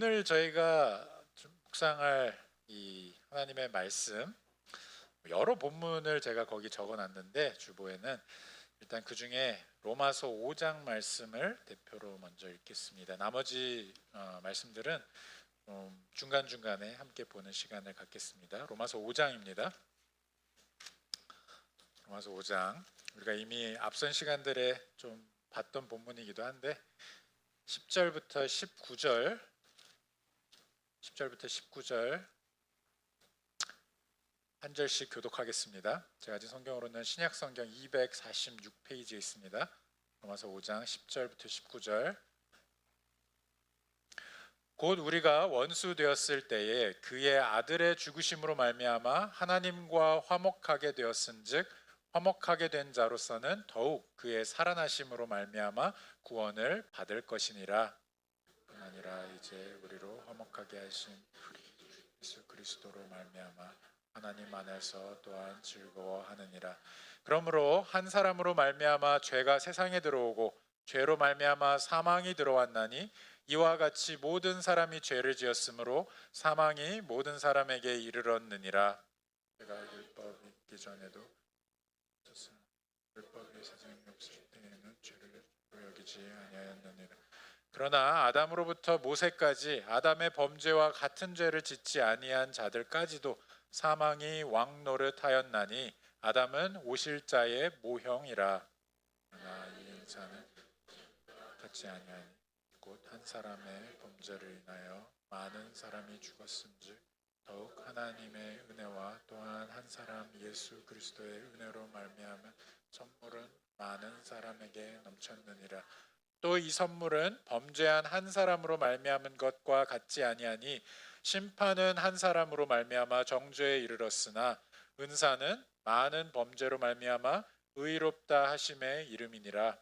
오늘 저희가 좀 묵상할 이 하나님의 말씀 여러 본문을 제가 거기 적어놨는데 주보에는 일단 그 중에 로마서 5장 말씀을 대표로 먼저 읽겠습니다. 나머지 말씀들은 중간중간에 함께 보는 시간을 갖겠습니다. 로마서 5장입니다. 로마서 5장 우리가 이미 앞선 시간들에 좀 봤던 본문이기도 한데 10절부터 19절 한 절씩 교독하겠습니다. 제가 가진 성경으로는 신약 성경 246페이지에 있습니다. 로마서 5장 10절부터 19절. 곧 우리가 원수 되었을 때에 그의 아들의 죽으심으로 말미암아 하나님과 화목하게 되었은즉 화목하게 된 자로서는 더욱 그의 살아나심으로 말미암아 구원을 받을 것이니라. 뿐 아니라 이제 우리로 화목하게 하신 예수 그리스도로 말미암아 하나님 안에서 또한 즐거워하느니라. 그러므로 한 사람으로 말미암아 죄가 세상에 들어오고 죄로 말미암아 사망이 들어왔나니 이와 같이 모든 사람이 죄를 지었으므로 사망이 모든 사람에게 이르렀느니라. 제가 율법이 있기 전에도 율법이 세상에 없을 때에는 죄를 여기지 아니하였느니라. 그러나 아담으로부터 모세까지 아담의 범죄와 같은 죄를 짓지 아니한 자들까지도 사망이 왕노릇하였나니 아담은 오실 자의 모형이라. 그러나 이 인사는 같지 아니하니 곧 한 사람의 범죄를 인하여 많은 사람이 죽었은즉 더욱 하나님의 은혜와 또한 한 사람 예수 그리스도의 은혜로 말미암은 선물은 많은 사람에게 넘쳤느니라. 또 이 선물은 범죄한 한 사람으로 말미암은 것과 같지 아니하니 심판은 한 사람으로 말미암아 정죄에 이르렀으나 은사는 많은 범죄로 말미암아 의롭다 하심의 이름이니라.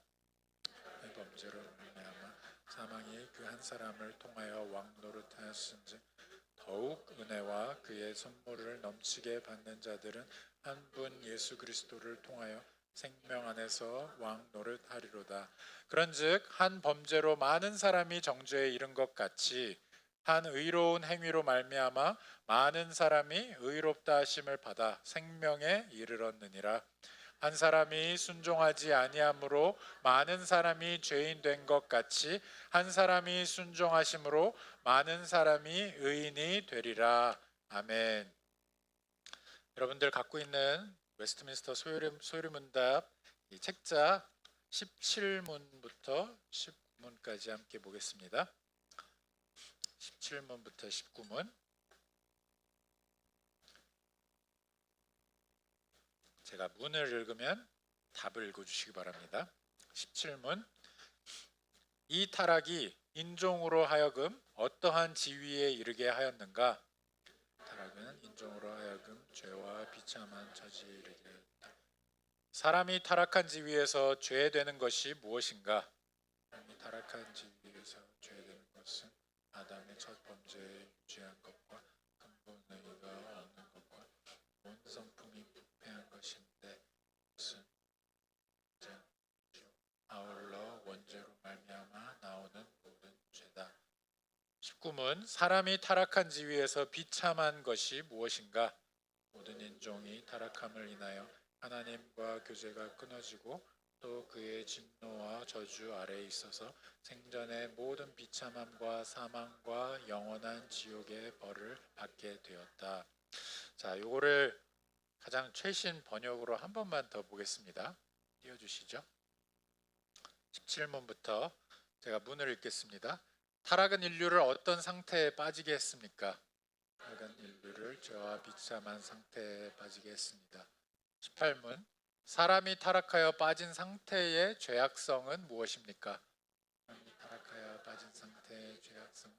이 범죄로 말미암아 사망이 그 한 사람을 통하여 왕노릇하였은즉 더욱 은혜와 그의 선물을 넘치게 받는 자들은 한 분 예수 그리스도를 통하여 생명 안에서 왕노릇하리로다. 그런즉 한 범죄로 많은 사람이 정죄에 이른 것 같이 한 의로운 행위로 말미암아 많은 사람이 의롭다 하심을 받아 생명에 이르렀느니라. 한 사람이 순종하지 아니함으로 많은 사람이 죄인 된 것 같이 한 사람이 순종하심으로 많은 사람이 의인이 되리라. 아멘. 여러분들 갖고 있는 웨스트민스터 소유문답 이 책자 17문부터 19문까지 함께 보겠습니다. 17문부터 19문. 제가 문을 읽으면 답을 읽어주시기 바랍니다. 17문. 이 타락이 인종으로 하여금 어떠한 지위에 이르게 하였는가? 타락은 인종으로 하여금 죄와 비참한 처지에 이르게 하였다. 사람이 타락한 지위에서 죄되는 것이 무엇인가? 사람이 타락한 지위에서 죄되는 것은 아담의 첫 범죄에 유죄한 것과 근본 의의가 없는 것과 온 성품이 부패한 것인데 그것은 아울러 원죄로 말미암아 나오는 모든 죄다. 19문. 사람이 타락한 지위에서 비참한 것이 무엇인가? 모든 인종이 타락함을 인하여 하나님과 교제가 끊어지고 또 그의 진노와 저주 아래에 있어서 생전의 모든 비참함과 사망과 영원한 지옥의 벌을 받게 되었다. 자, 요거를 가장 최신 번역으로 한 번만 더 보겠습니다. 띄워주시죠. 17문부터 제가 문을 읽겠습니다. 타락은 인류를 어떤 상태에 빠지게 했습니까? 타락은 인류를 죄와 비참한 상태에 빠지게 했습니다. 18문. 사람이 타락하여 빠진 상태의 죄악성은 무엇입니까? 사람이 타락하여 빠진 상태의 죄악성은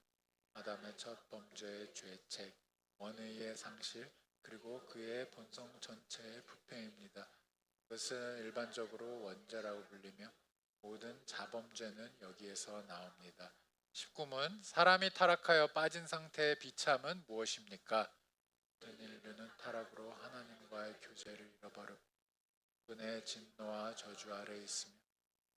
아담의 첫 범죄의 죄책, 원의의 상실, 그리고 그의 본성 전체의 부패입니다. 그것은 일반적으로 원죄라고 불리며 모든 자범죄는 여기에서 나옵니다. 19문. 사람이 타락하여 빠진 상태의 비참은 무엇입니까? 모든 인류는 타락으로 하나님과의 교제를 잃어버리고 그분의 진노와 저주 아래에 있으며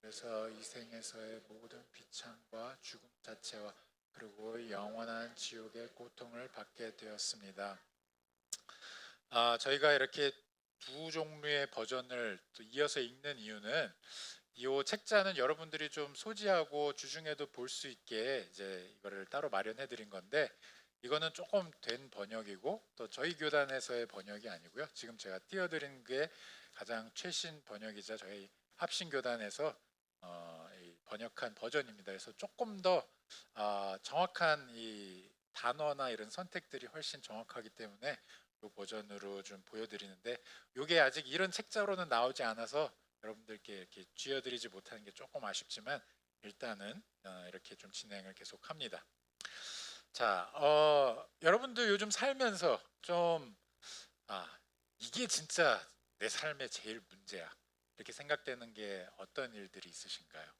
그래서 이 생에서의 모든 비참과 죽음 자체와 그리고 영원한 지옥의 고통을 받게 되었습니다. 저희가 이렇게 두 종류의 버전을 또 이어서 읽는 이유는 이 책자는 여러분들이 좀 소지하고 주중에도 볼 수 있게 이제 이거를 따로 마련해 드린 건데, 이거는 조금 된 번역이고 또 저희 교단에서의 번역이 아니고요. 지금 제가 띄워드린 게 가장 최신 번역이자 저희 합신교단에서 이 번역한 버전입니다. 그래서 조금 더 정확한 이 단어나 이런 선택들이 훨씬 정확하기 때문에 이 버전으로 좀 보여드리는데, 이게 아직 이런 책자로는 나오지 않아서 여러분들께 이렇게 쥐어드리지 못하는 게 조금 아쉽지만 일단은 이렇게 좀 진행을 계속합니다. 자, 여러분들 요즘 살면서 좀 이게 진짜 내 삶의 제일 문제야 이렇게 생각되는 게 어떤 일들이 있으신가요?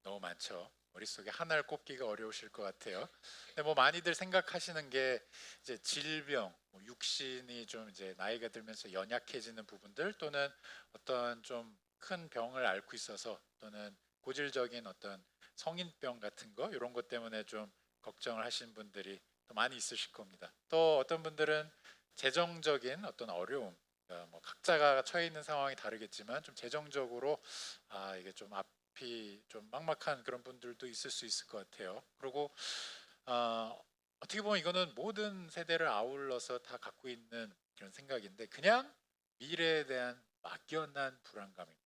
너무 많죠. 머릿속에 하나를 꼽기가 어려우실 것 같아요. 근데 뭐 많이들 생각하시는 게 이제 질병, 뭐 육신이 좀 이제 나이가 들면서 연약해지는 부분들, 또는 어떤 좀 큰 병을 앓고 있어서, 또는 고질적인 어떤 성인병 같은 거, 이런 것 때문에 좀 걱정을 하시는 분들이 또 많이 있으실 겁니다. 또 어떤 분들은 재정적인 어떤 어려움, 그러니까 뭐 각자가 처해 있는 상황이 다르겠지만 좀 재정적으로 이게 좀 앞이 좀 막막한 그런 분들도 있을 수 있을 것 같아요. 그리고 어떻게 보면 이거는 모든 세대를 아울러서 다 갖고 있는 그런 생각인데, 그냥 미래에 대한 막연한 불안감입니다.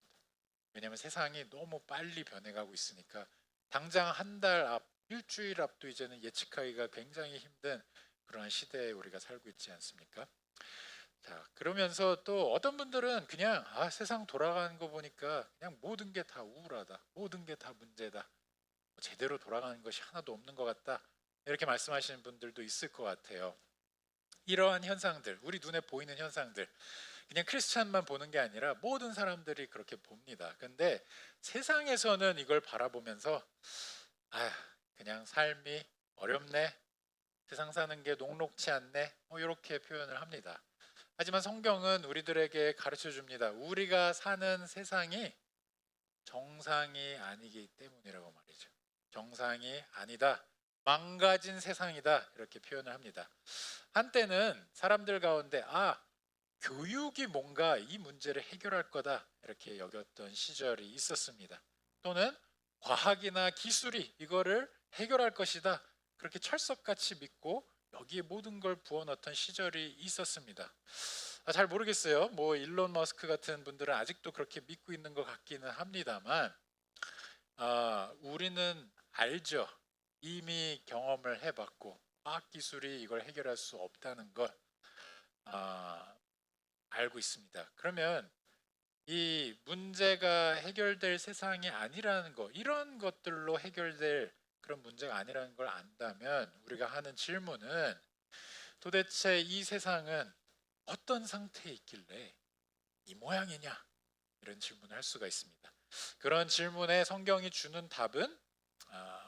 왜냐하면 세상이 너무 빨리 변해가고 있으니까 당장 한 달 앞, 일주일 앞도 이제는 예측하기가 굉장히 힘든 그러한 시대에 우리가 살고 있지 않습니까? 자, 그러면서 또 어떤 분들은 그냥 세상 돌아가는 거 보니까 그냥 모든 게 다 우울하다, 모든 게 다 문제다, 뭐 제대로 돌아가는 것이 하나도 없는 것 같다, 이렇게 말씀하시는 분들도 있을 것 같아요. 이러한 현상들, 우리 눈에 보이는 현상들, 그냥 크리스찬만 보는 게 아니라 모든 사람들이 그렇게 봅니다. 근데 세상에서는 이걸 바라보면서 그냥 삶이 어렵네, 세상 사는 게 녹록치 않네, 뭐 이렇게 표현을 합니다. 하지만 성경은 우리들에게 가르쳐 줍니다. 우리가 사는 세상이 정상이 아니기 때문이라고 말이죠. 정상이 아니다, 망가진 세상이다, 이렇게 표현을 합니다. 한때는 사람들 가운데 교육이 뭔가 이 문제를 해결할 거다, 이렇게 여겼던 시절이 있었습니다. 또는 과학이나 기술이 이거를 해결할 것이다, 그렇게 철석같이 믿고 여기에 모든 걸 부어넣던 시절이 있었습니다. 잘 모르겠어요. 뭐 일론 머스크 같은 분들은 아직도 그렇게 믿고 있는 것 같기는 합니다만, 우리는 알죠. 이미 경험을 해봤고 과학 기술이 이걸 해결할 수 없다는 걸 알고 있습니다. 그러면 이 문제가 해결될 세상이 아니라는 거, 이런 것들로 해결될 그런 문제가 아니라는 걸 안다면 우리가 하는 질문은, 도대체 이 세상은 어떤 상태에 있길래 이 모양이냐, 이런 질문을 할 수가 있습니다. 그런 질문에 성경이 주는 답은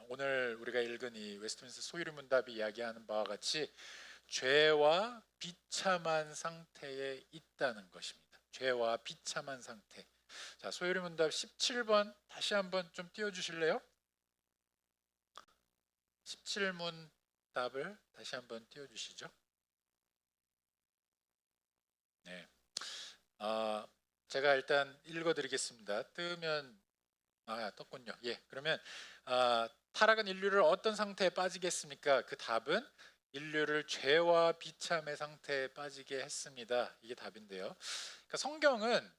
오늘 우리가 읽은 이 웨스트민스터 소유리문답이 이야기하는 바와 같이 죄와 비참한 상태에 있다는 것입니다. 죄와 비참한 상태. 자, 소유리문답 17번 다시 한번 좀 띄워주실래요? 17문답을 다시 한번 띄워주시죠. 네. 제가 일단 읽어드리겠습니다. 뜨면 떴군요. 예, 그러면 타락은 인류를 어떤 상태에 빠지게 했습니까? 그 답은 인류를 죄와 비참의 상태에 빠지게 했습니다. 이게 답인데요. 그러니까 성경은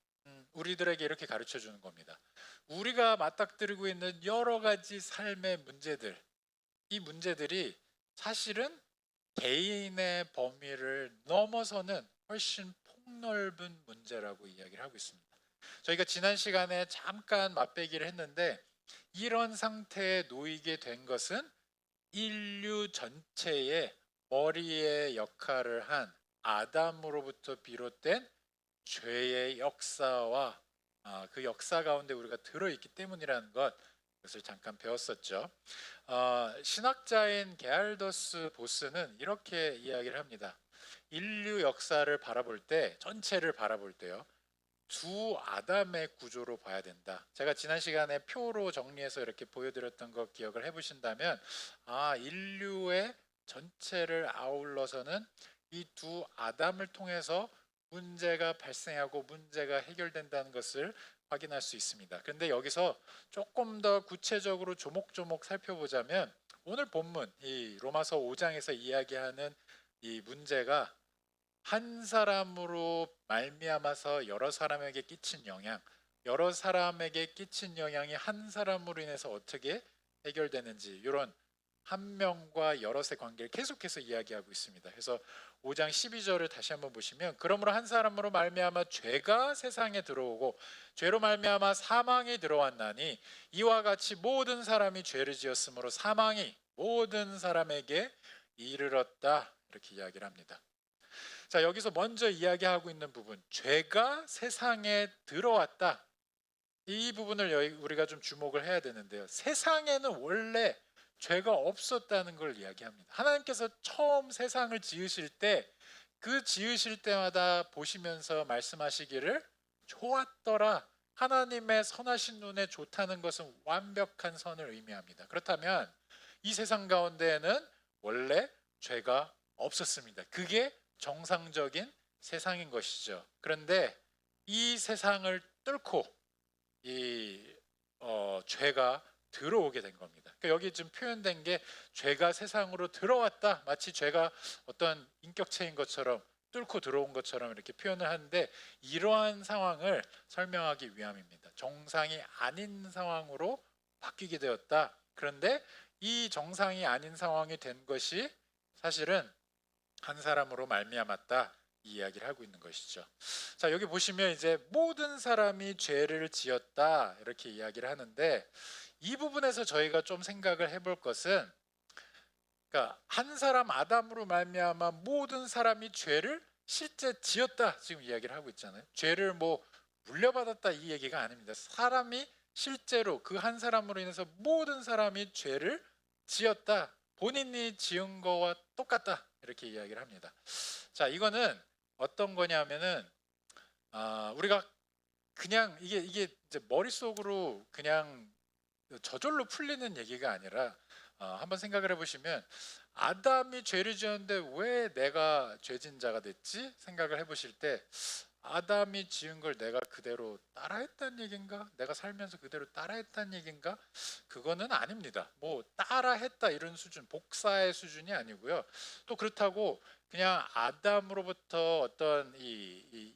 우리들에게 이렇게 가르쳐 주는 겁니다. 우리가 맞닥뜨리고 있는 여러 가지 삶의 문제들, 이 문제들이 사실은 개인의 범위를 넘어서는 훨씬 폭넓은 문제라고 이야기를 하고 있습니다. 저희가 지난 시간에 잠깐 맛배기를 했는데, 이런 상태에 놓이게 된 것은 인류 전체의 머리의 역할을 한 아담으로부터 비롯된 죄의 역사와 그 역사 가운데 우리가 들어있기 때문이라는 것을 잠깐 배웠었죠. 신학자인 게알더스 보스는 이렇게 이야기를 합니다. 인류 역사를 바라볼 때, 전체를 바라볼 때요, 두 아담의 구조로 봐야 된다. 제가 지난 시간에 표로 정리해서 이렇게 보여드렸던 거 기억을 해보신다면, 인류의 전체를 아울러서는 이 두 아담을 통해서 문제가 발생하고 문제가 해결된다는 것을 확인할 수 있습니다. 그런데 여기서 조금 더 구체적으로 조목조목 살펴보자면, 오늘 본문 이 로마서 5장에서 이야기하는 이 문제가 한 사람으로 말미암아서 여러 사람에게 끼친 영향, 여러 사람에게 끼친 영향이 한 사람으로 인해서 어떻게 해결되는지, 이런 한 명과 여럿의 관계를 계속해서 이야기하고 있습니다. 그래서 5장 12절을 다시 한번 보시면, 그러므로 한 사람으로 말미암아 죄가 세상에 들어오고 죄로 말미암아 사망이 들어왔나니 이와 같이 모든 사람이 죄를 지었으므로 사망이 모든 사람에게 이르렀다, 이렇게 이야기를 합니다. 자, 여기서 먼저 이야기하고 있는 부분, 죄가 세상에 들어왔다, 이 부분을 우리가 좀 주목을 해야 되는데요. 세상에는 원래 죄가 없었다는 걸 이야기합니다. 하나님께서 처음 세상을 지으실 때, 그 지으실 때마다 보시면서 말씀하시기를 좋았더라. 하나님의 선하신 눈에 좋다는 것은 완벽한 선을 의미합니다. 그렇다면 이 세상 가운데에는 원래 죄가 없었습니다. 그게 정상적인 세상인 것이죠. 그런데 이 세상을 뚫고 이 죄가 들어오게 된 겁니다. 그러니까 여기 지금 표현된 게 죄가 세상으로 들어왔다, 마치 죄가 어떤 인격체인 것처럼 뚫고 들어온 것처럼 이렇게 표현을 하는데, 이러한 상황을 설명하기 위함입니다. 정상이 아닌 상황으로 바뀌게 되었다. 그런데 이 정상이 아닌 상황이 된 것이 사실은 한 사람으로 말미암았다, 이 이야기를 하고 있는 것이죠. 자, 여기 보시면 이제 모든 사람이 죄를 지었다, 이렇게 이야기를 하는데, 이 부분에서 저희가 좀 생각을 해볼 것은, 그러니까 한 사람 아담으로 말미암아 모든 사람이 죄를 실제 지었다, 지금 이야기를 하고 있잖아요. 죄를 뭐 물려받았다, 이 얘기가 아닙니다. 사람이 실제로 그 한 사람으로 인해서 모든 사람이 죄를 지었다, 본인이 지은 거와 똑같다, 이렇게 이야기를 합니다. 자, 이거는 어떤 거냐면은 우리가 그냥 이게 이제 머릿속으로 그냥 저절로 풀리는 얘기가 아니라, 한번 생각을 해보시면, 아담이 죄를 지었는데 왜 내가 죄진 자가 됐지? 생각을 해보실 때, 아담이 지은 걸 내가 그대로 따라했다는 얘긴가? 내가 살면서 그대로 따라했다는 얘긴가? 그거는 아닙니다. 뭐 따라했다 이런 수준, 복사의 수준이 아니고요. 또 그렇다고 그냥 아담으로부터 어떤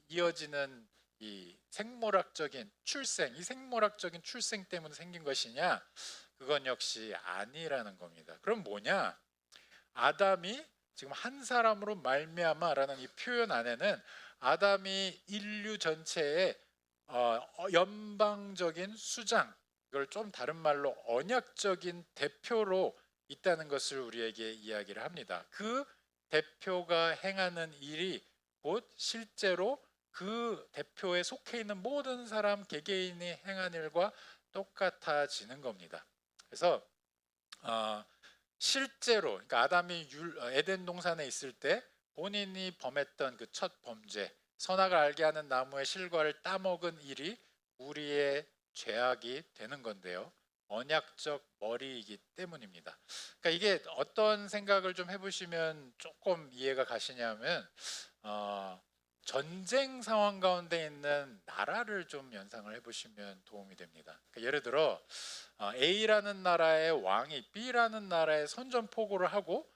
이어지는 이 생물학적인 출생, 이 생물학적인 출생 때문에 생긴 것이냐? 그건 역시 아니라는 겁니다. 그럼 뭐냐? 아담이 지금 한 사람으로 말미암아라는 이 표현 안에는 아담이 인류 전체의 연방적인 수장, 이걸 좀 다른 말로 언약적인 대표로 있다는 것을 우리에게 이야기를 합니다. 그 대표가 행하는 일이 곧 실제로 그 대표에 속해 있는 모든 사람 개개인이 행한 일과 똑같아지는 겁니다. 그래서 실제로, 그러니까 아담이 에덴 동산에 있을 때 본인이 범했던 그 첫 범죄, 선악을 알게 하는 나무의 실과를 따먹은 일이 우리의 죄악이 되는 건데요. 언약적 머리이기 때문입니다. 그러니까 이게 어떤 생각을 좀 해보시면 조금 이해가 가시냐면, 전쟁 상황 가운데 있는 나라를 좀 연상을 해보시면 도움이 됩니다. 그러니까 예를 들어 A라는 나라의 왕이 B라는 나라에 선전포고를 하고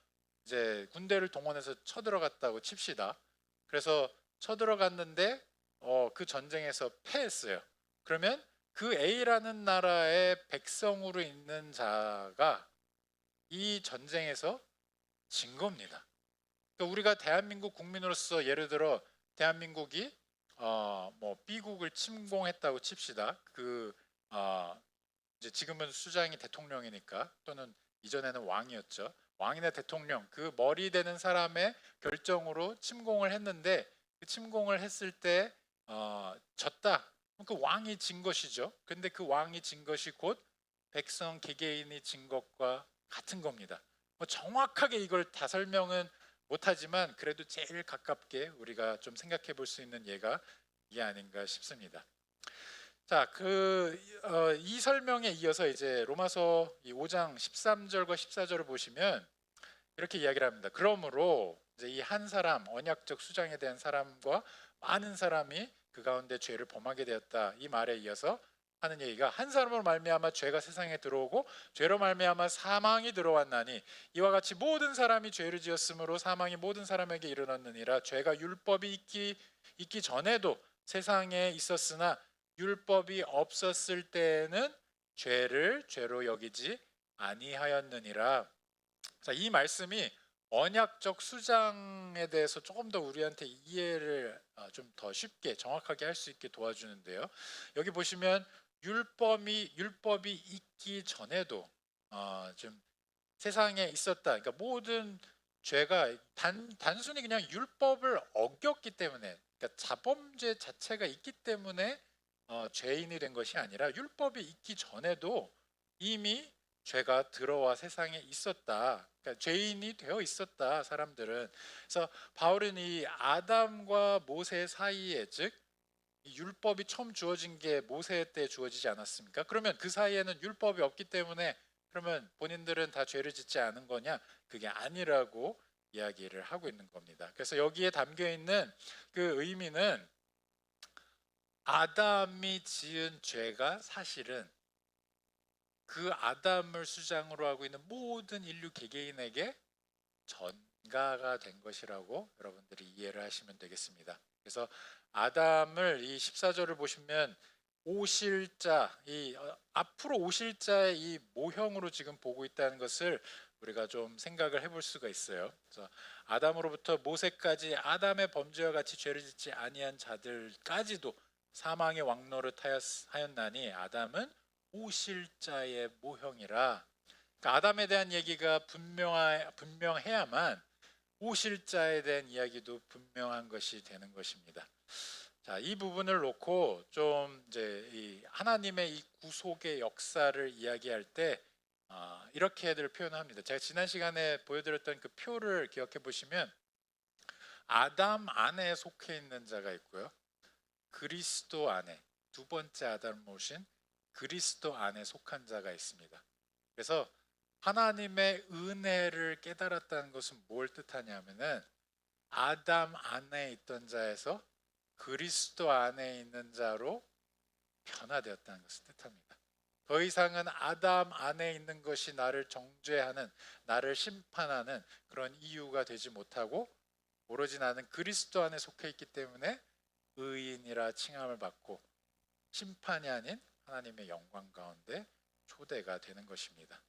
이제 군대를 동원해서 쳐들어갔다고 칩시다. 그래서 쳐들어갔는데 그 전쟁에서 패했어요. 그러면 그 A라는 나라의 백성으로 있는 자가 이 전쟁에서 진 겁니다. 그러니까 우리가 대한민국 국민으로서 예를 들어 대한민국이 뭐 B국을 침공했다고 칩시다. 이제 지금은 수장이 대통령이니까, 또는 이전에는 왕이었죠. 왕이나 대통령, 그 머리 되는 사람의 결정으로 침공을 했는데, 그 침공을 했을 때 졌다. 그 왕이 진 것이죠. 근데 그 왕이 진 것이 곧 백성 개개인이 진 것과 같은 겁니다. 뭐 정확하게 이걸 다 설명은 못하지만 그래도 제일 가깝게 우리가 좀 생각해 볼 수 있는 예가 이게 아닌가 싶습니다. 자, 이 설명에 이어서 이제 로마서 이 5장 13절과 14절을 보시면 이렇게 이야기를 합니다. 그러므로 이제 이 한 사람, 언약적 수장에 대한 사람과 많은 사람이 그 가운데 죄를 범하게 되었다. 이 말에 이어서 하는 얘기가, 한 사람으로 말미암아 죄가 세상에 들어오고 죄로 말미암아 사망이 들어왔나니 이와 같이 모든 사람이 죄를 지었으므로 사망이 모든 사람에게 이르렀느니라. 죄가 율법이 있기 전에도 세상에 있었으나 율법이 없었을 때에는 죄를 죄로 여기지 아니하였느니라. 자, 이 말씀이 언약적 수장에 대해서 조금 더 우리한테 이해를 좀 더 쉽게 정확하게 할 수 있게 도와주는데요. 여기 보시면 율법이 있기 전에도 좀 세상에 있었다. 그러니까 모든 죄가 단순히 그냥 율법을 어겼기 때문에, 그러니까 자범죄 자체가 있기 때문에 죄인이 된 것이 아니라 율법이 있기 전에도 이미 죄가 들어와 세상에 있었다. 그러니까 죄인이 되어 있었다, 사람들은. 그래서 바울은 이 아담과 모세 사이에, 즉 이 율법이 처음 주어진 게 모세 때 주어지지 않았습니까? 그러면 그 사이에는 율법이 없기 때문에 그러면 본인들은 다 죄를 짓지 않은 거냐? 그게 아니라고 이야기를 하고 있는 겁니다. 그래서 여기에 담겨 있는 그 의미는 아담이 지은 죄가 사실은 그 아담을 수장으로 하고 있는 모든 인류 개개인에게 전가가 된 것이라고 여러분들이 이해를 하시면 되겠습니다. 그래서 아담을 이 14절을 보시면 오실 자, 앞으로 오실 자의 이 모형으로 지금 보고 있다는 것을 우리가 좀 생각을 해볼 수가 있어요. 그래서 아담으로부터 모세까지 아담의 범죄와 같이 죄를 짓지 아니한 자들까지도 사망의 왕노릇 하였나니 아담은 오실 자의 모형이라. 그러니까 아담에 대한 얘기가 분명해야만 오실 자에 대한 이야기도 분명한 것이 되는 것입니다. 자, 이 부분을 놓고 좀 이제 이 하나님의 이 구속의 역사를 이야기할 때 이렇게들 표현합니다. 제가 지난 시간에 보여드렸던 그 표를 기억해 보시면 아담 안에 속해 있는 자가 있고요, 그리스도 안에, 두 번째 아담을 모신 그리스도 안에 속한 자가 있습니다. 그래서 하나님의 은혜를 깨달았다는 것은 뭘 뜻하냐면은 아담 안에 있던 자에서 그리스도 안에 있는 자로 변화되었다는 것을 뜻합니다. 더 이상은 아담 안에 있는 것이 나를 정죄하는, 나를 심판하는 그런 이유가 되지 못하고 오로지 나는 그리스도 안에 속해 있기 때문에 의인이라 칭함을 받고 심판이 아닌 하나님의 영광 가운데 초대가 되는 것입니다.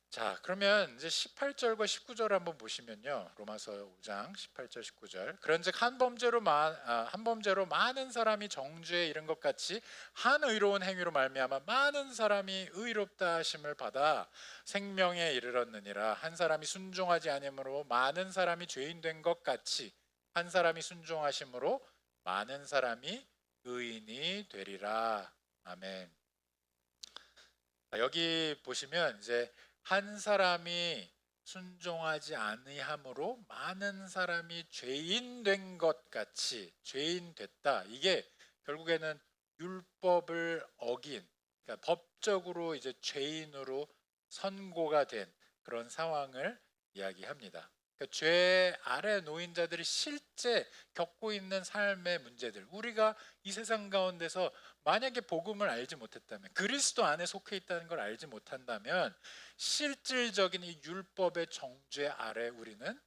자, 그러면 이제 18절과 19절을 한번 보시면요, 로마서 5장 18절 19절. 그런즉 한 범죄로 많은 사람이 정죄에 이른 것 같이 한 의로운 행위로 말미암아 많은 사람이 의롭다 하심을 받아 생명에 이르렀느니라. 한 사람이 순종하지 아니므로 많은 사람이 죄인 된 것 같이 한 사람이 순종하심으로 많은 사람이 의인이 되리라. 아멘. 여기 보시면 이제 한 사람이 순종하지 아니함으로 많은 사람이 죄인 된 것 같이 죄인 됐다. 이게 결국에는 율법을 어긴, 그러니까 법적으로 이제 죄인으로 선고가 된 그런 상황을 이야기합니다. 그러니까 죄 아래 놓인 자들이 실제 겪고 있는 삶의 문제들, 우리가 이 세상 가운데서 만약에 복음을 알지 못했다면, 그리스도 안에 속해 있다는 걸 알지 못한다면 실질적인 이 율법의 정죄 아래 우리는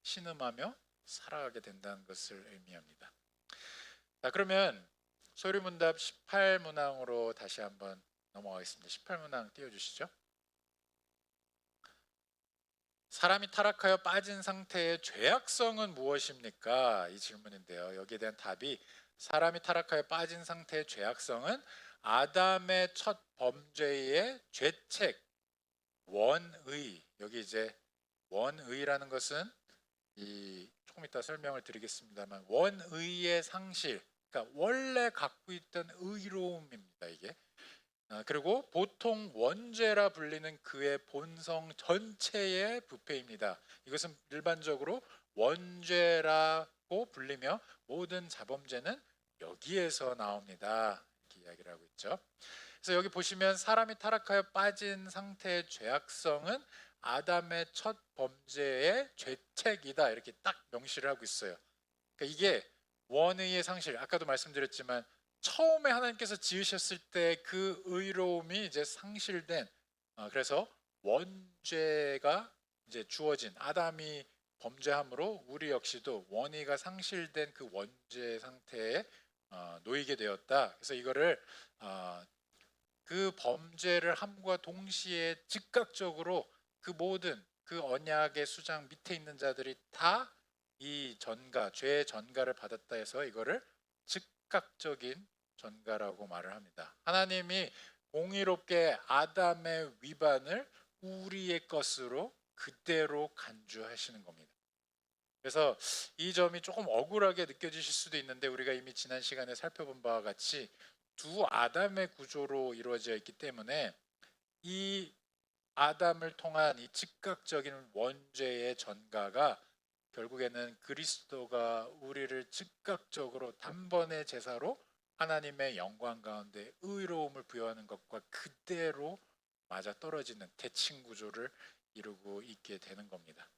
신음하며 살아가게 된다는 것을 의미합니다. 자, 그러면 소리문답 18문항으로 다시 한번 넘어가겠습니다. 18문항 띄워주시죠. 사람이 타락하여 빠진 상태의 죄악성은 무엇입니까? 이 질문인데요, 여기에 대한 답이 사람이 타락하여 빠진 상태의 죄악성은 아담의 첫 범죄의 죄책, 원의. 여기 이제 원의라는 것은 조금 이따 설명을 드리겠습니다만 원의의 상실, 그러니까 원래 갖고 있던 의로움입니다, 이게. 그리고 보통 원죄라 불리는 그의 본성 전체의 부패입니다. 이것은 일반적으로 원죄라고 불리며 모든 자범죄는 여기에서 나옵니다. 이렇게 이야기를 하고 있죠. 그래서 여기 보시면 사람이 타락하여 빠진 상태의 죄악성은 아담의 첫 범죄의 죄책이다, 이렇게 딱 명시를 하고 있어요. 그러니까 이게 원의의 상실, 아까도 말씀드렸지만 처음에 하나님께서 지으셨을 때 그 의로움이 이제 상실된, 그래서 원죄가 이제 주어진, 아담이 범죄함으로 우리 역시도 원의가 상실된 그 원죄 상태에 놓이게 되었다. 그래서 이거를 그 범죄를 함과 동시에 즉각적으로 그 모든 그 언약의 수장 밑에 있는 자들이 다 이 전가, 죄의 전가를 받았다 해서 이거를 즉각적인 전가라고 말을 합니다. 하나님이 공의롭게 아담의 위반을 우리의 것으로 그대로 간주하시는 겁니다. 그래서 이 점이 조금 억울하게 느껴지실 수도 있는데, 우리가 이미 지난 시간에 살펴본 바와 같이 두 아담의 구조로 이루어져 있기 때문에 이 아담을 통한 이 즉각적인 원죄의 전가가 결국에는 그리스도가 우리를 즉각적으로 단번에 제사로 하나님의 영광 가운데 의로움을 부여하는 것과 그대로 맞아떨어지는 대칭 구조를 이루고 있게 되는 겁니다.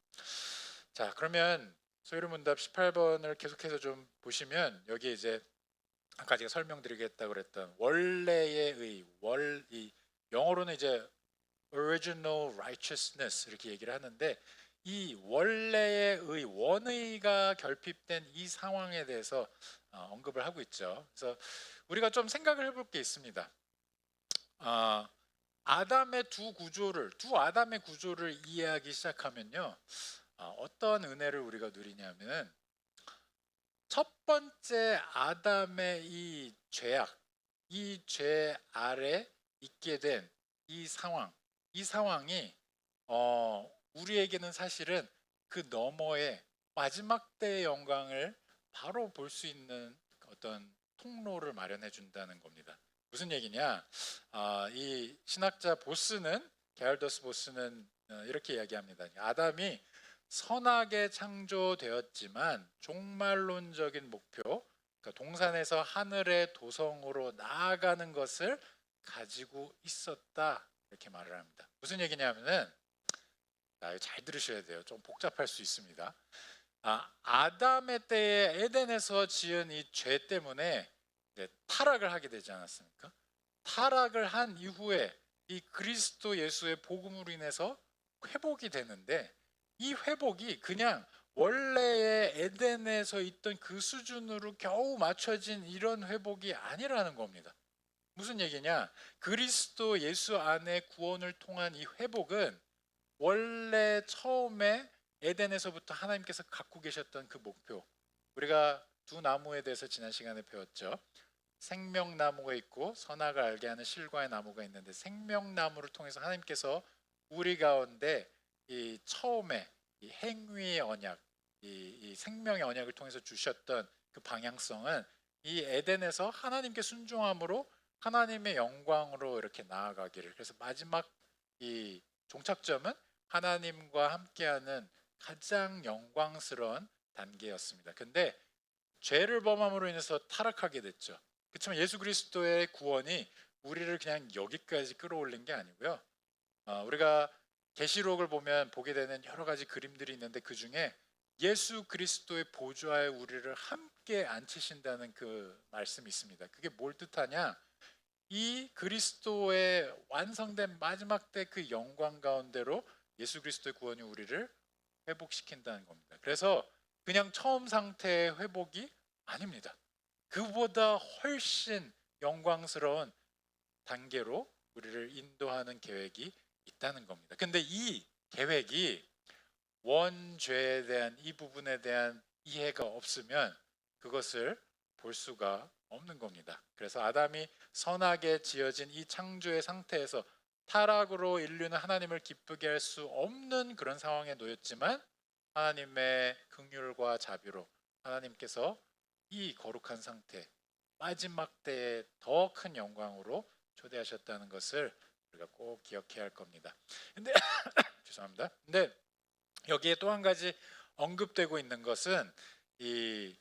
자, 그러면 소유문답 18번을 계속해서 좀 보시면, 여기 이제 아까 제가 설명드리겠다고 그랬던 원래의 의, 이 영어로는 이제 original righteousness 이렇게 얘기를 하는데, 이 원래의 의, 원의가 결핍된 이 상황에 대해서 언급을 하고 있죠. 그래서 우리가 좀 생각을 해볼 게 있습니다. 아담의 두 아담의 구조를 이해하기 시작하면요, 어떤 은혜를 우리가 누리냐면, 첫 번째 아담의 이 죄악, 이 죄 아래 있게 된 이 상황이 우리에게는 사실은 그 너머의 마지막 때의 영광을 바로 볼 수 있는 어떤 통로를 마련해 준다는 겁니다. 무슨 얘기냐? 이 신학자 게알더스 보스는 이렇게 이야기합니다. 아담이 선하게 창조되었지만 종말론적인 목표, 그러니까 동산에서 하늘의 도성으로 나아가는 것을 가지고 있었다, 이렇게 말을 합니다. 무슨 얘기냐면은, 잘 들으셔야 돼요. 좀 복잡할 수 있습니다. 아담의 때에 에덴에서 지은 이 죄 때문에 타락을 하게 되지 않았습니까? 타락을 한 이후에 이 그리스도 예수의 복음으로 인해서 회복이 되는데, 이 회복이 그냥 원래의 에덴에서 있던 그 수준으로 겨우 맞춰진 이런 회복이 아니라는 겁니다. 무슨 얘기냐? 그리스도 예수 안에 구원을 통한 이 회복은 원래 처음에 에덴에서부터 하나님께서 갖고 계셨던 그 목표, 우리가 두 나무에 대해서 지난 시간에 배웠죠. 생명나무가 있고 선악을 알게 하는 실과의 나무가 있는데, 생명나무를 통해서 하나님께서 우리 가운데 이 처음에 이 행위의 언약, 이 생명의 언약을 통해서 주셨던 그 방향성은 이 에덴에서 하나님께 순종함으로 하나님의 영광으로 이렇게 나아가기를, 그래서 마지막 이 종착점은 하나님과 함께하는 가장 영광스러운 단계였습니다. 근데 죄를 범함으로 인해서 타락하게 됐죠. 그렇지만 예수 그리스도의 구원이 우리를 그냥 여기까지 끌어올린 게 아니고요. 우리가 계시록을 보면 보게 되는 여러 가지 그림들이 있는데, 그 중에 예수 그리스도의 보좌에 우리를 함께 앉히신다는 그 말씀이 있습니다. 그게 뭘 뜻하냐? 이 그리스도의 완성된 마지막 때 그 영광 가운데로 예수 그리스도의 구원이 우리를 회복시킨다는 겁니다. 그래서 그냥 처음 상태의 회복이 아닙니다. 그보다 훨씬 영광스러운 단계로 우리를 인도하는 계획이 있다는 겁니다. 근데 이 계획이 원죄에 대한 이 부분에 대한 이해가 없으면 그것을 볼 수가 없는 겁니다. 그래서 아담이 선하게 지어진 이 창조의 상태에서 타락으로 인류는 하나님을 기쁘게 할 수 없는 그런 상황에 놓였지만, 하나님의 긍휼과 자비로 하나님께서 이 거룩한 상태, 마지막 때에 더 큰 영광으로 초대하셨다는 것을 우리가 꼭 기억해야 할 겁니다. 근데 죄송합니다. 근데 여기에 또 한 가지 언급되고 있는 것은 이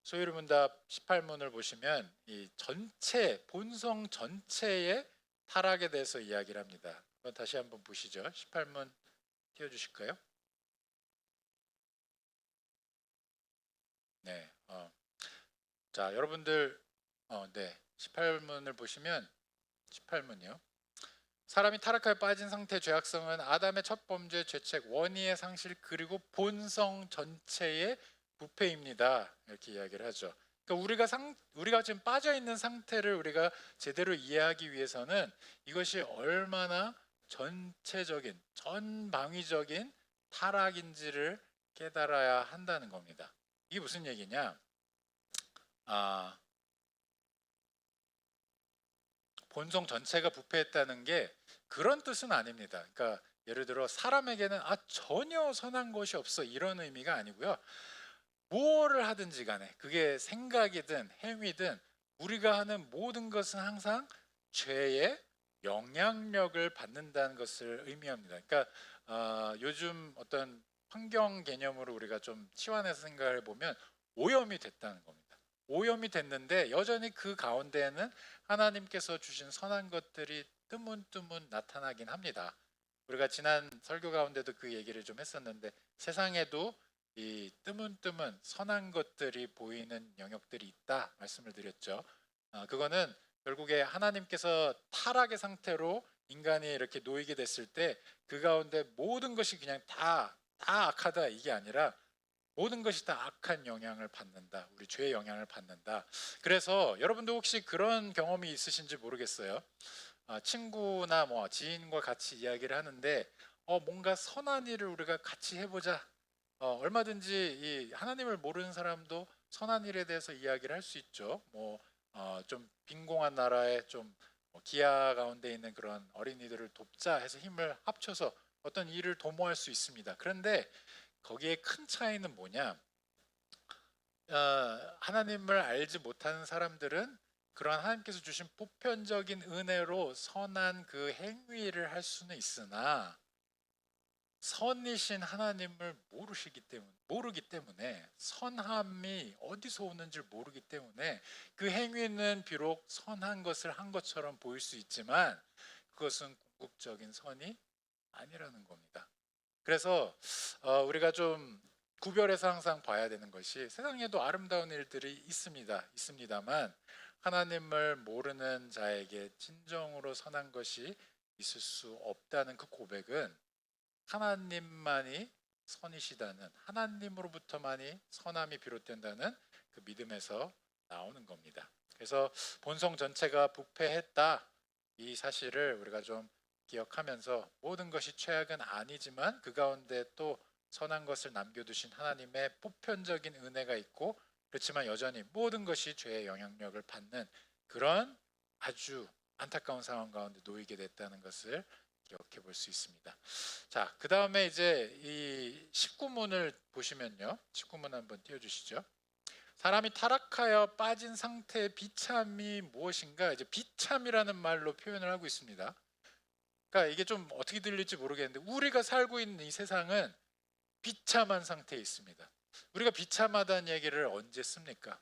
소유문답 18문을 보시면 이 전체 본성 전체의 타락에 대해서 이야기를 합니다. 다시 한번 보시죠. 18문 띄워주실까요? 네. 자, 여러분들, 네. 18문을 보시면 18문이요. 사람이 타락하여 빠진 상태의 죄악성은 아담의 첫 범죄 죄책 원의의 상실 그리고 본성 전체의 부패입니다. 이렇게 이야기를 하죠. 그러니까 우리가 지금 빠져 있는 상태를 우리가 제대로 이해하기 위해서는 이것이 얼마나 전체적인 전방위적인 타락인지를 깨달아야 한다는 겁니다. 이게 무슨 얘기냐? 본성 전체가 부패했다는 게 그런 뜻은 아닙니다. 그러니까 예를 들어 사람에게는 전혀 선한 것이 없어 이런 의미가 아니고요. 뭐를 하든지 간에 그게 생각이든 행위든 우리가 하는 모든 것은 항상 죄의 영향력을 받는다는 것을 의미합니다. 그러니까 요즘 어떤 환경 개념으로 우리가 좀 치환해서 생각을 보면 오염이 됐다는 겁니다. 오염이 됐는데 여전히 그 가운데에는 하나님께서 주신 선한 것들이 뜨문뜨문 나타나긴 합니다. 우리가 지난 설교 가운데도 그 얘기를 좀 했었는데 세상에도 이 뜨문뜨문 선한 것들이 보이는 영역들이 있다 말씀을 드렸죠. 그거는 결국에 하나님께서 타락의 상태로 인간이 이렇게 놓이게 됐을 때 그 가운데 모든 것이 그냥 다 악하다 이게 아니라 모든 것이 다 악한 영향을 받는다. 우리 죄의 영향을 받는다. 그래서 여러분도 혹시 그런 경험이 있으신지 모르겠어요. 친구나 뭐 지인과 같이 이야기를 하는데 뭔가 선한 일을 우리가 같이 해보자. 얼마든지 이 하나님을 모르는 사람도 선한 일에 대해서 이야기를 할 수 있죠. 좀 빈공한 나라에 좀 기아 가운데 있는 그런 어린이들을 돕자 해서 힘을 합쳐서 어떤 일을 도모할 수 있습니다. 그런데 거기에 큰 차이는 뭐냐? 하나님을 알지 못하는 사람들은 그러한 하나님께서 주신 보편적인 은혜로 선한 그 행위를 할 수는 있으나 선이신 하나님을 모르기 때문에 선함이 어디서 오는지 모르기 때문에 그 행위는 비록 선한 것을 한 것처럼 보일 수 있지만 그것은 궁극적인 선이 아니라는 겁니다. 그래서 우리가 좀 구별해서 항상 봐야 되는 것이 세상에도 아름다운 일들이 있습니다만 하나님을 모르는 자에게 진정으로 선한 것이 있을 수 없다는 그 고백은 하나님만이 선이시다는 하나님으로부터만이 선함이 비롯된다는 그 믿음에서 나오는 겁니다. 그래서 본성 전체가 부패했다 이 사실을 우리가 좀 기억하면서 모든 것이 최악은 아니지만 그 가운데 또 선한 것을 남겨두신 하나님의 보편적인 은혜가 있고 그렇지만 여전히 모든 것이 죄의 영향력을 받는 그런 아주 안타까운 상황 가운데 놓이게 됐다는 것을 기억해 볼 수 있습니다. 자, 그 다음에 이제 이 19문을 보시면요. 19문 한번 띄워주시죠. 사람이 타락하여 빠진 상태의 비참이 무엇인가? 이제 비참이라는 말로 표현을 하고 있습니다. 그러니까 이게 좀 어떻게 들릴지 모르겠는데 우리가 살고 있는 이 세상은 비참한 상태에 있습니다. 우리가 비참하다는 얘기를 언제 씁니까?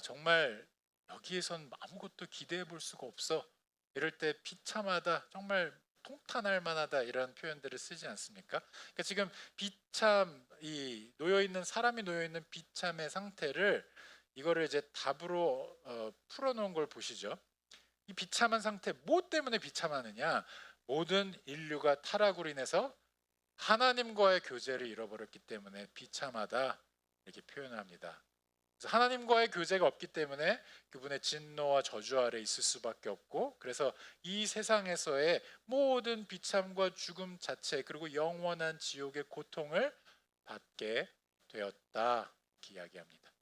정말 여기에선 아무것도 기대해 볼 수가 없어. 이럴 때 비참하다, 정말 통탄할 만하다 이런 표현들을 쓰지 않습니까? 그러니까 지금 비참, 이 사람이 놓여 있는 비참의 상태를 이거를 이제 답으로 풀어놓은 걸 보시죠. 이 비참한 상태, 뭐 때문에 비참하느냐? 모든 인류가 타락으로 인해서 하나님과의 교제를 잃어버렸기 때문에 비참하다 이렇게 표현을 합니다. 그래서 하나님과의 교제가 없기 때문에 그분의 진노와 저주 아래 있을 수밖에 없고 그래서 이 세상에서의 모든 비참과 죽음 자체 그리고 영원한 지옥의 고통을 받게 되었다 이렇게 이야기합니다.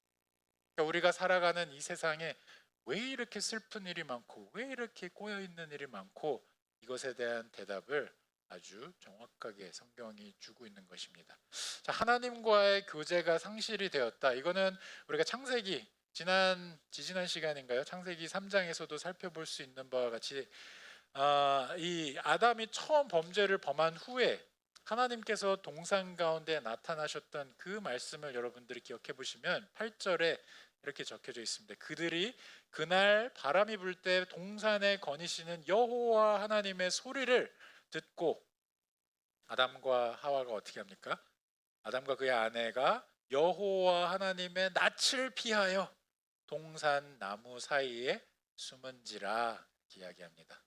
그러니까 우리가 살아가는 이 세상에 왜 이렇게 슬픈 일이 많고 왜 이렇게 꼬여있는 일이 많고 이것에 대한 대답을 아주 정확하게 성경이 주고 있는 것입니다. 자, 하나님과의 교제가 상실이 되었다. 이거는 우리가 창세기 지지난 시간인가요? 창세기 3장에서도 살펴볼 수 있는 바와 같이 이 아담이 처음 범죄를 범한 후에 하나님께서 동산 가운데 나타나셨던 그 말씀을 여러분들이 기억해 보시면 8절에 이렇게 적혀져 있습니다. 그들이 그날 바람이 불 때 동산에 거니시는 여호와 하나님의 소리를 듣고 아담과 하와가 어떻게 합니까? 아담과 그의 아내가 여호와 하나님의 낯을 피하여 동산 나무 사이에 숨은지라 이야기합니다.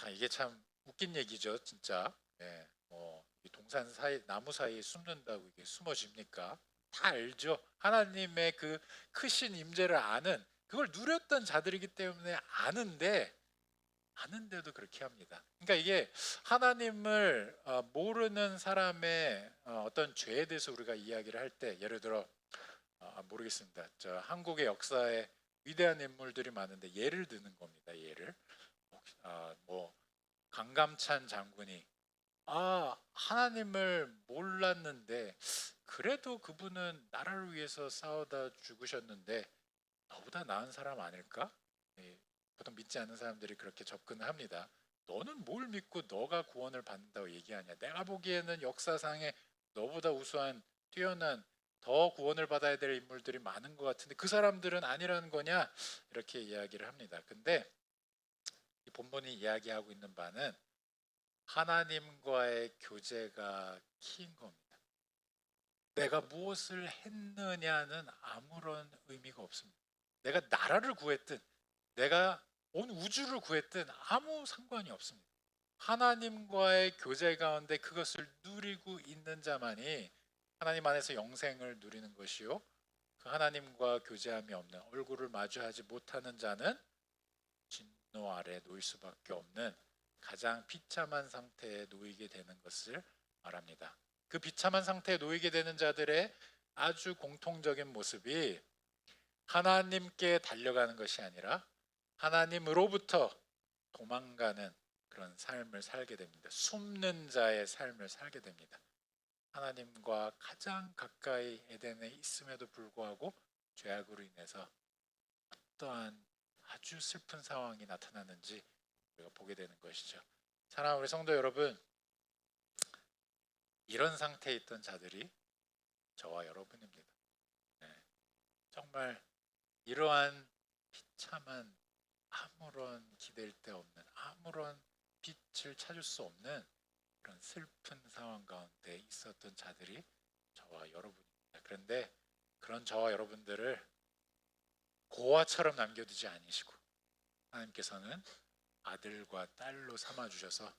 이게 참 웃긴 얘기죠, 진짜. 네, 이 동산 사이 나무 사이에 숨는다고 이게 숨어집니까? 다 알죠. 하나님의 그 크신 임재를 아는 그걸 누렸던 자들이기 때문에 아는데도 그렇게 합니다. 그러니까 이게 하나님을 모르는 사람의 어떤 죄에 대해서 우리가 이야기를 할 때 예를 들어 모르겠습니다. 저 한국의 역사에 위대한 인물들이 많은데 예를 드는 겁니다. 예를 뭐 강감찬 장군이 하나님을 몰랐는데 그래도 그분은 나라를 위해서 싸우다 죽으셨는데 너보다 나은 사람 아닐까? 예, 보통 믿지 않는 사람들이 그렇게 접근을 합니다. 너는 뭘 믿고 너가 구원을 받는다고 얘기하냐? 내가 보기에는 역사상에 너보다 우수한 뛰어난 더 구원을 받아야 될 인물들이 많은 것 같은데 그 사람들은 아니라는 거냐? 이렇게 이야기를 합니다. 근데 이 본문이 이야기하고 있는 바는 하나님과의 교제가 키인 겁니다. 내가 무엇을 했느냐는 아무런 의미가 없습니다. 내가 나라를 구했든 내가 온 우주를 구했든 아무 상관이 없습니다. 하나님과의 교제 가운데 그것을 누리고 있는 자만이 하나님 안에서 영생을 누리는 것이요, 그 하나님과 교제함이 없는, 얼굴을 마주하지 못하는 자는 진노 아래 놓일 수밖에 없는 가장 비참한 상태에 놓이게 되는 것을 말합니다. 그 비참한 상태에 놓이게 되는 자들의 아주 공통적인 모습이 하나님께 달려가는 것이 아니라 하나님으로부터 도망가는 그런 삶을 살게 됩니다. 숨는 자의 삶을 살게 됩니다. 하나님과 가장 가까이 에덴에 있음에도 불구하고 죄악으로 인해서 어떠한 아주 슬픈 상황이 나타나는지 우리가 보게 되는 것이죠. 사랑하는 우리 성도 여러분, 이런 상태에 있던 자들이 저와 여러분입니다. 네, 정말 이러한 비참한, 아무런 기댈 데 없는, 아무런 빛을 찾을 수 없는 그런 슬픈 상황 가운데 있었던 자들이 저와 여러분입니다. 그런데 그런 저와 여러분들을 고아처럼 남겨두지 않으시고 하나님께서는 아들과 딸로 삼아주셔서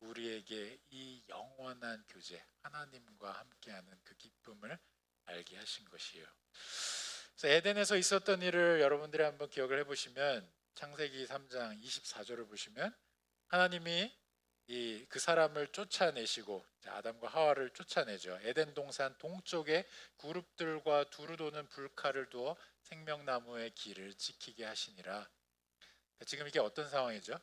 우리에게 이 영원한 교제, 하나님과 함께하는 그 기쁨을 알게 하신 것이에요. 그래서 에덴에서 있었던 일을 여러분들이 한번 기억을 해보시면 창세기 3장 24절을 보시면 하나님이 그 사람을 쫓아내시고 아담과 하와를 쫓아내죠. 에덴 동산 동쪽에 그룹들과 두루 도는 불칼을 두어 생명나무의 길을 지키게 하시니라. 지금 이게 어떤 상황이죠?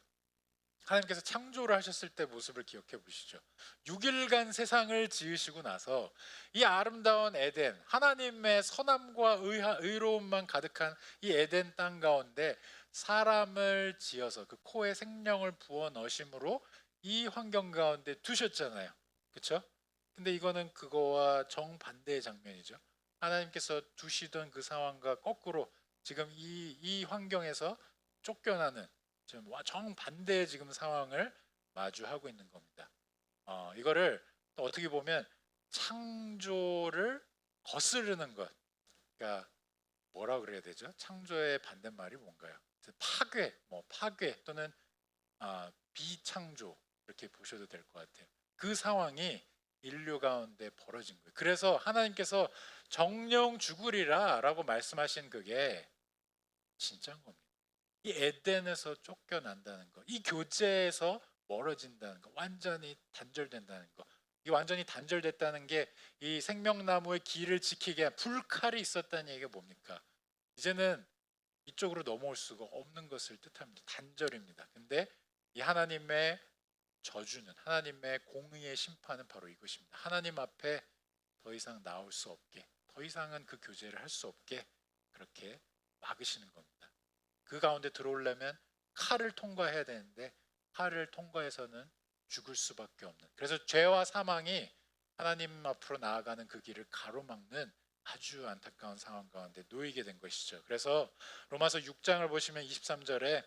하나님께서 창조를 하셨을 때 모습을 기억해 보시죠. 6일간 세상을 지으시고 나서 이 아름다운 에덴, 하나님의 선함과 의로움만 가득한 이 에덴 땅 가운데 사람을 지어서 그 코에 생명을 부어 넣으심으로 이 환경 가운데 두셨잖아요. 그렇죠? 근데 이거는 그거와 정반대의 장면이죠. 하나님께서 두시던 그 상황과 거꾸로 지금 이 환경에서 쫓겨나는 지금 정반대의 지금 상황을 마주하고 있는 겁니다. 이거를 또 어떻게 보면 창조를 거스르는 것, 그러니까 뭐라 그래야 되죠? 창조의 반대말이 뭔가요? 파괴 또는 비창조 이렇게 보셔도 될 것 같아요. 그 상황이 인류 가운데 벌어진 거예요. 그래서 하나님께서 정령 죽으리라라고 말씀하신 그게 진짜인 겁니다. 이 에덴에서 쫓겨난다는 거, 이 교제에서 멀어진다는 거, 완전히 단절된다는 거. 이 완전히 단절됐다는 게 이 생명나무의 길을 지키게 불칼이 있었다는 얘기가 뭡니까? 이제는 이쪽으로 넘어올 수가 없는 것을 뜻합니다. 단절입니다. 근데 이 하나님의 저주는, 하나님의 공의의 심판은 바로 이것입니다. 하나님 앞에 더 이상 나올 수 없게, 더 이상은 그 교제를 할 수 없게 그렇게 막으시는 겁니다. 그 가운데 들어오려면 칼을 통과해야 되는데 칼을 통과해서는 죽을 수밖에 없는, 그래서 죄와 사망이 하나님 앞으로 나아가는 그 길을 가로막는 아주 안타까운 상황 가운데 놓이게 된 것이죠. 그래서 로마서 6장을 보시면 23절에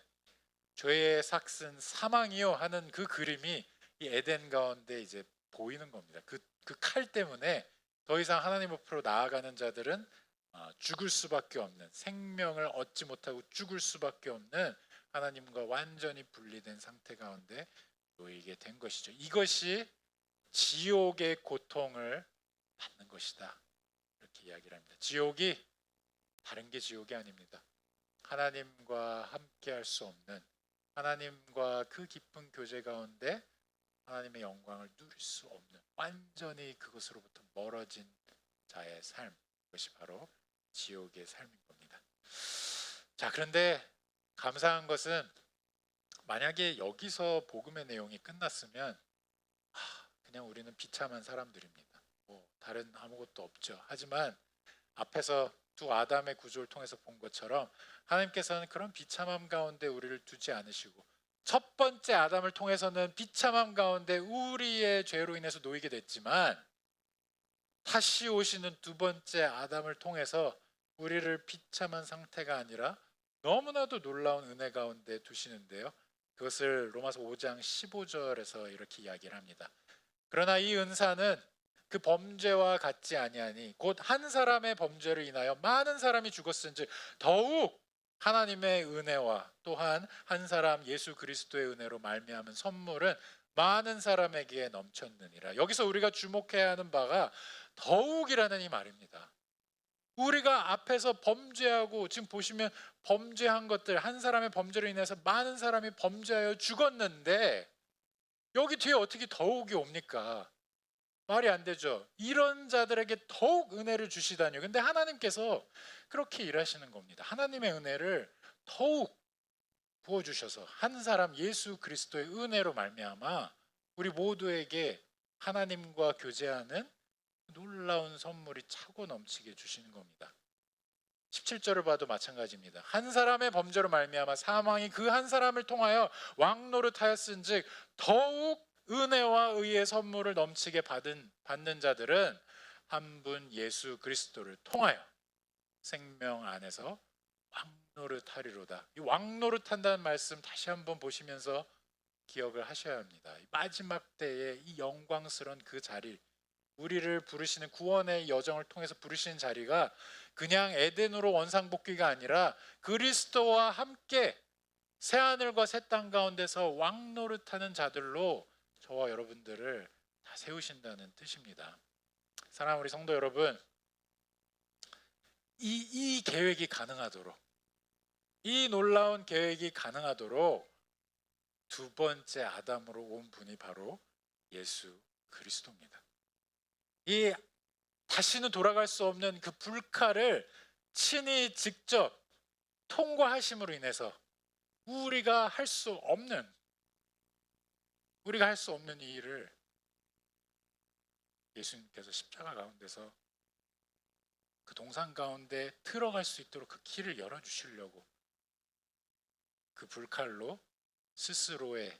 죄의 삭슨 사망이요 하는 그 그림이 이 에덴 가운데 이제 보이는 겁니다. 그 칼 때문에 더 이상 하나님 앞으로 나아가는 자들은 죽을 수밖에 없는, 생명을 얻지 못하고 죽을 수밖에 없는 하나님과 완전히 분리된 상태 가운데 놓이게 된 것이죠. 이것이 지옥의 고통을 받는 것이다, 이렇게 이야기를 합니다. 지옥이 다른 게 지옥이 아닙니다. 하나님과 함께 할 수 없는, 하나님과 그 깊은 교제 가운데 하나님의 영광을 누릴 수 없는, 완전히 그것으로부터 멀어진 자의 삶, 그것이 바로 지옥의 삶인 겁니다. 자, 그런데 감사한 것은 만약에 여기서 복음의 내용이 끝났으면 그냥 우리는 비참한 사람들입니다. 다른 아무것도 없죠. 하지만 앞에서 두 아담의 구조를 통해서 본 것처럼 하나님께서는 그런 비참함 가운데 우리를 두지 않으시고, 첫 번째 아담을 통해서는 비참함 가운데 우리의 죄로 인해서 놓이게 됐지만, 다시 오시는 두 번째 아담을 통해서 우리를 비참한 상태가 아니라 너무나도 놀라운 은혜 가운데 두시는데요, 그것을 로마서 5장 15절에서 이렇게 이야기를 합니다. 그러나 이 은사는 그 범죄와 같지 아니하니 곧 한 사람의 범죄를 인하여 많은 사람이 죽었은즉 더욱 하나님의 은혜와 또한 한 사람 예수 그리스도의 은혜로 말미암은 선물은 많은 사람에게 넘쳤느니라. 여기서 우리가 주목해야 하는 바가 더욱이라는 이 말입니다. 우리가 앞에서 범죄하고, 지금 보시면 범죄한 것들, 한 사람의 범죄로 인해서 많은 사람이 범죄하여 죽었는데 여기 뒤에 어떻게 더욱이 옵니까? 말이 안 되죠. 이런 자들에게 더욱 은혜를 주시다니요. 근데 하나님께서 그렇게 일하시는 겁니다. 하나님의 은혜를 더욱 부어주셔서 한 사람 예수 그리스도의 은혜로 말미암아 우리 모두에게 하나님과 교제하는 놀라운 선물이 차고 넘치게 주시는 겁니다. 17절을 봐도 마찬가지입니다. 한 사람의 범죄로 말미암아 사망이 그 한 사람을 통하여 왕노릇하였은즉 더욱 은혜와 의의 선물을 넘치게 받는 자들은 한 분 예수 그리스도를 통하여 생명 안에서 왕노릇하리로다. 이 왕노릇한다는 말씀 다시 한번 보시면서 기억을 하셔야 합니다. 마지막 때에 이 영광스러운 그 자리, 우리를 부르시는 구원의 여정을 통해서 부르시는 자리가 그냥 에덴으로 원상복귀가 아니라 그리스도와 함께 새하늘과 새 땅 가운데서 왕노릇하는 자들로 저와 여러분들을 다 세우신다는 뜻입니다. 사랑하는 우리 성도 여러분, 이 계획이 가능하도록, 이 놀라운 계획이 가능하도록 두 번째 아담으로 온 분이 바로 예수 그리스도입니다. 이 다시는 돌아갈 수 없는 그 불칼을 친히 직접 통과하심으로 인해서 우리가 할 수 없는 이 일을 예수님께서 십자가 가운데서 그 동상 가운데 들어갈 수 있도록 그 길을 열어주시려고 그 불칼로 스스로의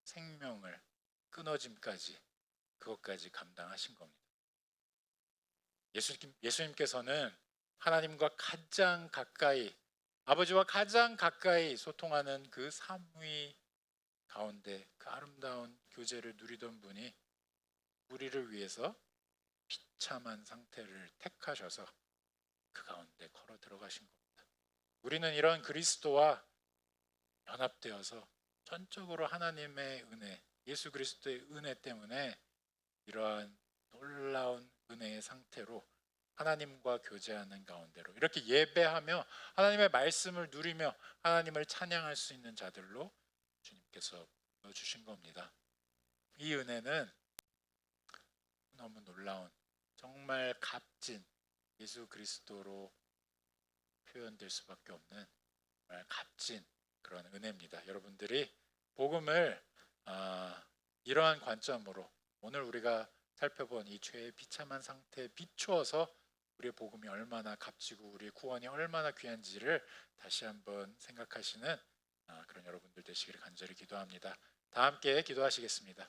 생명을 끊어짐까지, 그것까지 감당하신 겁니다. 예수님께서는 하나님과 가장 가까이, 아버지와 가장 가까이 소통하는 그 삼위 가운데 그 아름다운 교제를 누리던 분이 우리를 위해서 비참한 상태를 택하셔서 그 가운데 걸어 들어가신 겁니다. 우리는 이런 그리스도와 연합되어서 전적으로 하나님의 은혜, 예수 그리스도의 은혜 때문에 이러한 놀라운 은혜의 상태로 하나님과 교제하는 가운데로 이렇게 예배하며 하나님의 말씀을 누리며 하나님을 찬양할 수 있는 자들로 주님께서 주신 겁니다. 이 은혜는 너무 놀라운, 정말 값진 예수 그리스도로 표현될 수밖에 없는 정말 값진 그런 은혜입니다. 여러분들이 복음을 이러한 관점으로 오늘 우리가 살펴본 이 죄의 비참한 상태에 비추어서 우리의 복음이 얼마나 값지고 우리의 구원이 얼마나 귀한지를 다시 한번 생각하시는 그런 여러분들 되시기를 간절히 기도합니다. 다 함께 기도하시겠습니다.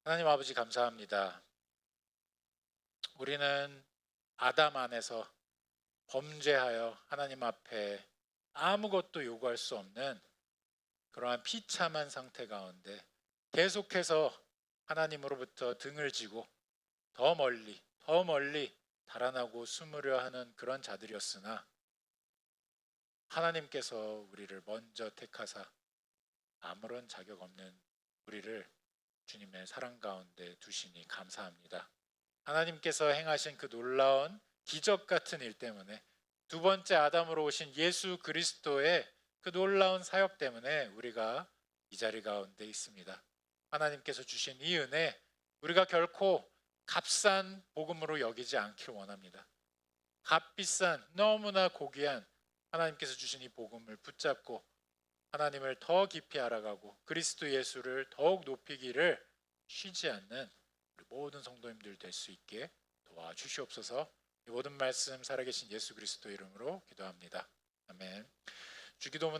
하나님 아버지 감사합니다. 우리는 아담 안에서 범죄하여 하나님 앞에 아무것도 요구할 수 없는 그러한 비참한 상태 가운데 계속해서 하나님으로부터 등을 지고 더 멀리 달아나고 숨으려 하는 그런 자들이었으나 하나님께서 우리를 먼저 택하사 아무런 자격 없는 우리를 주님의 사랑 가운데 두시니 감사합니다. 하나님께서 행하신 그 놀라운 기적 같은 일 때문에 두 번째 아담으로 오신 예수 그리스도의 그 놀라운 사역 때문에 우리가 이 자리 가운데 있습니다. 하나님께서 주신 이 은혜 우리가 결코 값싼 복음으로 여기지 않기를 원합니다. 값비싼 너무나 고귀한 하나님께서 주신 이 복음을 붙잡고 하나님을 더 깊이 알아가고 그리스도 예수를 더욱 높이기를 쉬지 않는 우리 모든 성도님들 될 수 있게 도와주시옵소서. 이 모든 말씀 살아계신 예수 그리스도 이름으로 기도합니다. 아멘. 주기도문